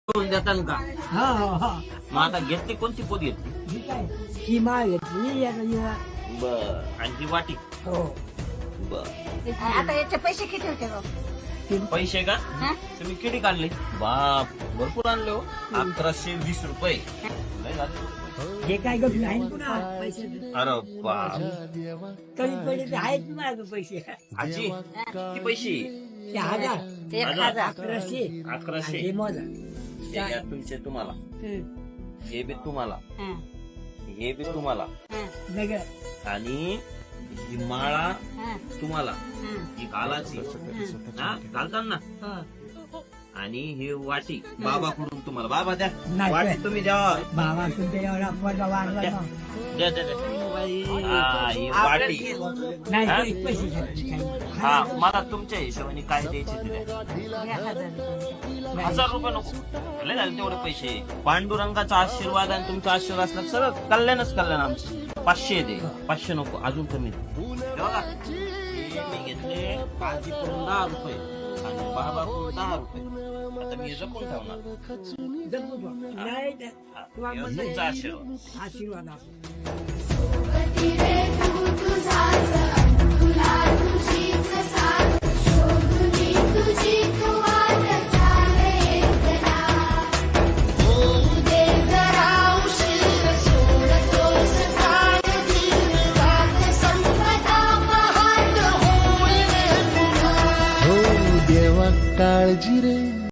करून देताल का? हा हा मग आता घेतली कोणती पोत घेतली? ही काय ही माळ घेतली आता निवा बर. आणि ती वाटी? हो बर. आता याचे पैसे किती होते भाऊ? पैसे का हा? तुम्ही किती काढले? बाप भरपूर आणले हो. 1120 रुपये लय झाले. हे काय गप नाही पुन्हा पैसे अरे बाप. कमी पडले ते आहेत ना माझं पैसे आजी किती पैसे? ते हजार 1000. 1100 1100. हे मोजा हे घ्या तुमचे तुम्हाला, हे बी तुम्हाला, हा, हे बी तुम्हाला, हा, वेगळं आणि ही माळा हा, तुम्हाला, हा. ही घालाची हा घालताना ना, हा. आणि ही वाटी बाबाकडून तुम्हाला. बाबा द्या नाही. वाटी तुम्ही द्या. बाबा तुमच्या एवढा पडला वाढला ना. द्या द्या द्या. हा, ही वाटी. नाही हा? तरी पैसे घ्यायचे काही. हा मला तुमच्या हिशोबाने काय द्यायचे ते द्या. घ्या 1000 रुपये. 1000 रुपये नको, लय झाले तेवढे पैसे. पांडुरंगाचा आशीर्वाद आणि तुमचा आशीर्वाद असला सगळं कल्याणच कल्याण आमचं. 500 दे, 500 नको, अजून कमी दे. हे बघा, हे मी घेतले आजीकडून 10 रुपये आणि बाबाकडून 10 रुपये. आता मी हे जपून ठेवणार. जमू बा. नाही हा, तुम्हाला हे म्हणलं तुमचा आशीर्वाद. आशीर्वाद असो. Tire